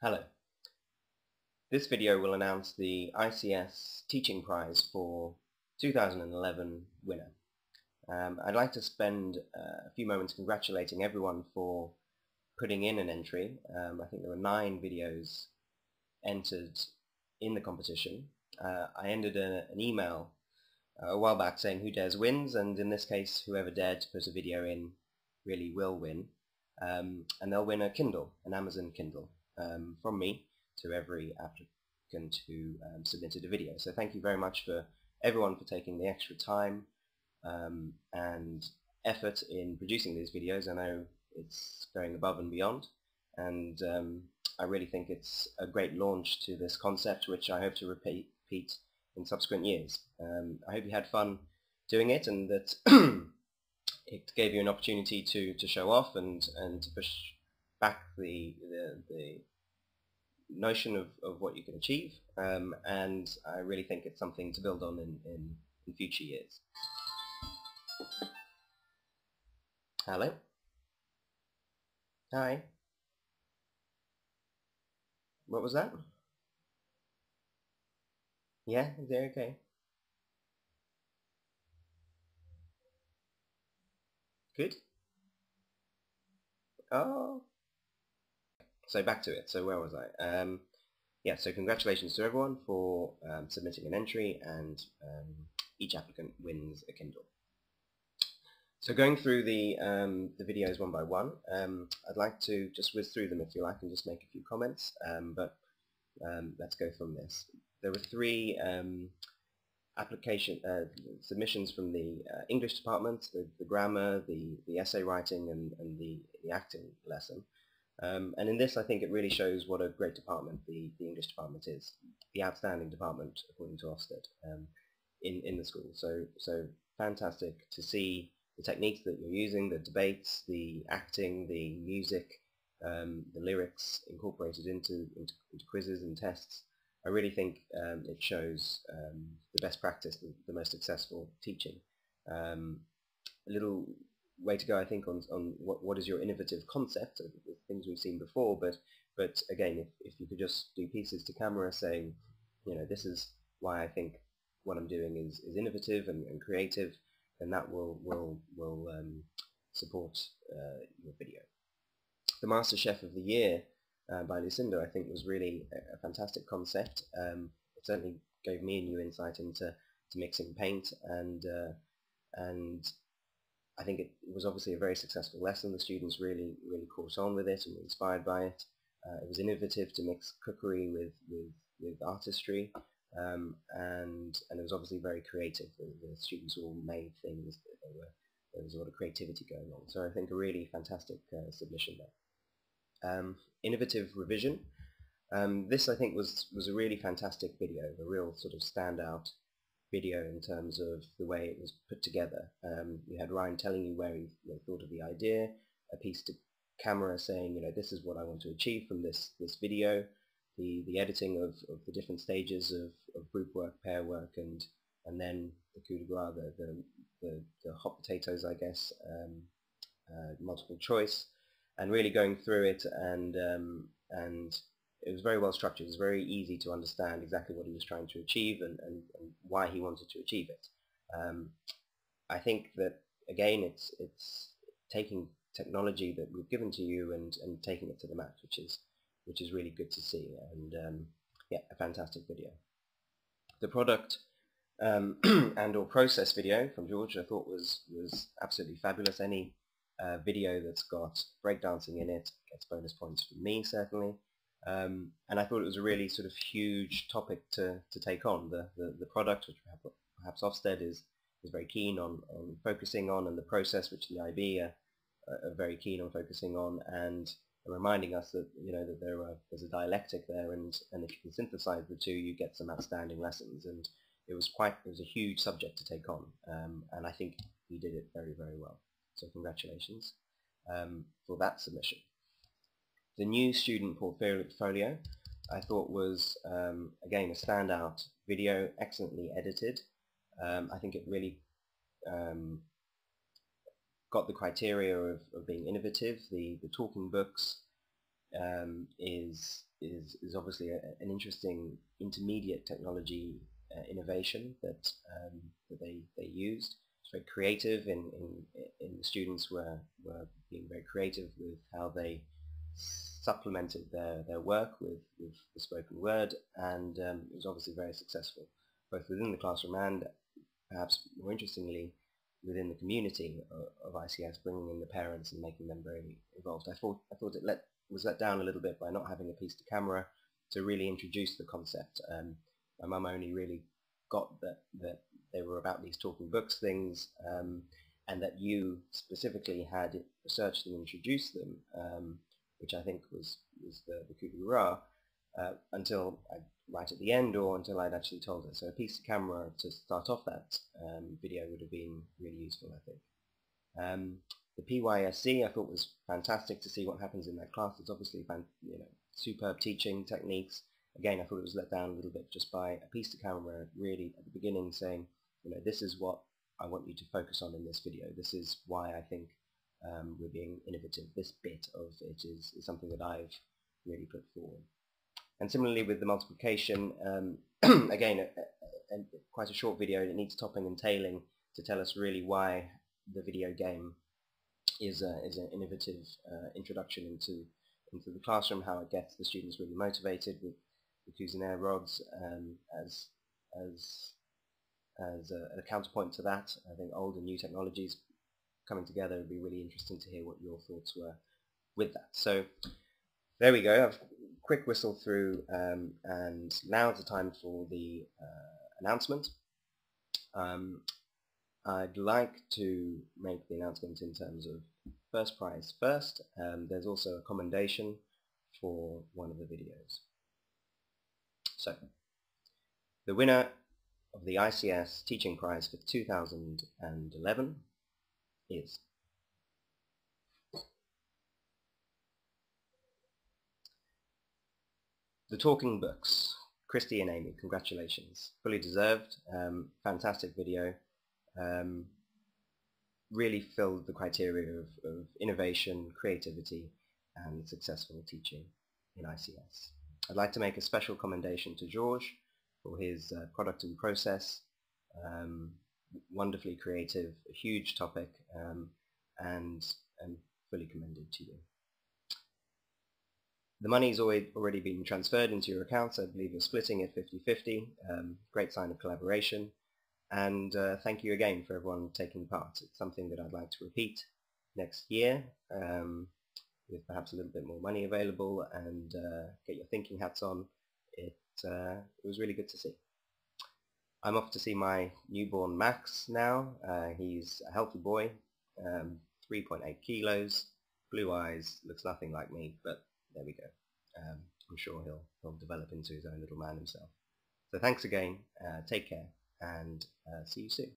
Hello. This video will announce the ICS Teaching Prize for 2011 winner. I'd like to spend a few moments congratulating everyone for putting in an entry. I think there were 9 videos entered in the competition. I ended an email a while back saying who dares wins, and in this case whoever dared to put a video in really will win. And they'll win a Kindle, an Amazon Kindle, from me to every applicant who submitted a video. So thank you very much for everyone for taking the extra time and effort in producing these videos. I know it's going above and beyond, and I really think it's a great launch to this concept, which I hope to repeat in subsequent years. I hope you had fun doing it, and that it gave you an opportunity to show off and to push back the notion of what you can achieve, and I really think it's something to build on in future years. Hello? Hi? What was that? Yeah, is that okay? Good? Oh. So back to it. So where was I? Yeah, so congratulations to everyone for submitting an entry, and each applicant wins a Kindle. So going through the videos one by one, I'd like to just whiz through them if you like and just make a few comments, but let's go from this. There were 3 submissions from the English department, the grammar, the essay writing, and the acting lesson. And in this, I think it really shows what a great department the English department is, the outstanding department according to Ofsted in the school. So fantastic to see the techniques that you're using, the debates, the acting, the music, the lyrics incorporated into quizzes and tests. I really think it shows the best practice, the most successful teaching. A little way to go, I think, on what is your innovative concept of the things we've seen before, but again, if you could just do pieces to camera saying, you know, this is why I think what I'm doing is innovative and creative, then that will support your video. The Master Chef of the Year by Lucinda, I think, was really a fantastic concept. It certainly gave me a new insight into mixing paint, and I think it was obviously a very successful lesson. The students really caught on with it and were inspired by it. It was innovative to mix cookery with artistry, and it was obviously very creative. The students all made things. There was a lot of creativity going on. So I think a really fantastic submission there. Innovative revision. This, I think, was a really fantastic video, a real sort of standout video in terms of the way it was put together. You had Ryan telling you where he thought of the idea, a piece to camera saying, you know, this is what I want to achieve from this video, the editing of the different stages of group work, pair work, and then the coup de grace, the hot potatoes, I guess, multiple choice, and really going through it, and it was very well structured. It was very easy to understand exactly what he was trying to achieve and why he wanted to achieve it. I think that, again, it's taking technology that we've given to you and taking it to the max, which is really good to see, and yeah, a fantastic video. The product and or process video from George, I thought was absolutely fabulous. Any video that's got breakdancing in it gets bonus points from me, certainly. And I thought it was a really sort of huge topic to take on, the product, which perhaps Ofsted is very keen on focusing on, and the process, which the IB are very keen on focusing on, and reminding us that, you know, that there's a dialectic there, and if you can synthesize the two, you get some outstanding lessons. And it was a huge subject to take on, and I think he did it very well. So congratulations for that submission. The new student portfolio, I thought, was again a standout video, excellently edited. I think it really got the criteria of being innovative. The talking books is obviously an interesting intermediate technology innovation that they used. It's very creative, in the students were being very creative with how they supplemented their work with the spoken word, and it was obviously very successful, both within the classroom and perhaps more interestingly within the community of ICS, bringing in the parents and making them very involved. I thought it was let down a little bit by not having a piece to camera to really introduce the concept. My mum only really got that they were about these talking books things, and that you specifically had researched and introduced them, which I think was the coup de grace, until right at the end, or until I'd actually told her. So a piece of camera to start off that video would have been really useful, I think. The PYSC I thought was fantastic to see what happens in that class. It's obviously superb teaching techniques. Again, I thought it was let down a little bit just by a piece to camera really at the beginning saying, this is what I want you to focus on in this video. This is why I think we're being innovative. This bit of it is something that I've really put forward. And similarly with the multiplication, again, quite a short video. It needs topping and tailing to tell us really why the video game is an innovative introduction into the classroom, how it gets the students really motivated with the Cuisenaire rods as a counterpoint to that. I think old and new technologies coming together would be really interesting to hear what your thoughts were with that. So there we go. I've quick whistle through, and now is the time for the announcement. I'd like to make the announcement in terms of first prize first. There's also a commendation for one of the videos. So, the winner of the ICS Teaching Prize for 2011 is The Talking Books. Christy and Amy, congratulations. Fully deserved. Fantastic video. Really filled the criteria of innovation, creativity, and successful teaching in ICS. I'd like to make a special commendation to George for his product and process. Wonderfully creative, a huge topic, and fully commended to you. The money's already been transferred into your accounts. I believe you're splitting it 50-50. Great sign of collaboration. And thank you again for everyone taking part. It's something that I'd like to repeat next year, with perhaps a little bit more money available, and get your thinking hats on. It was really good to see. I'm off to see my newborn Max now. He's a healthy boy, 3.8 kilos, blue eyes, looks nothing like me, but there we go. I'm sure he'll develop into his own little man himself. So thanks again, take care, and see you soon.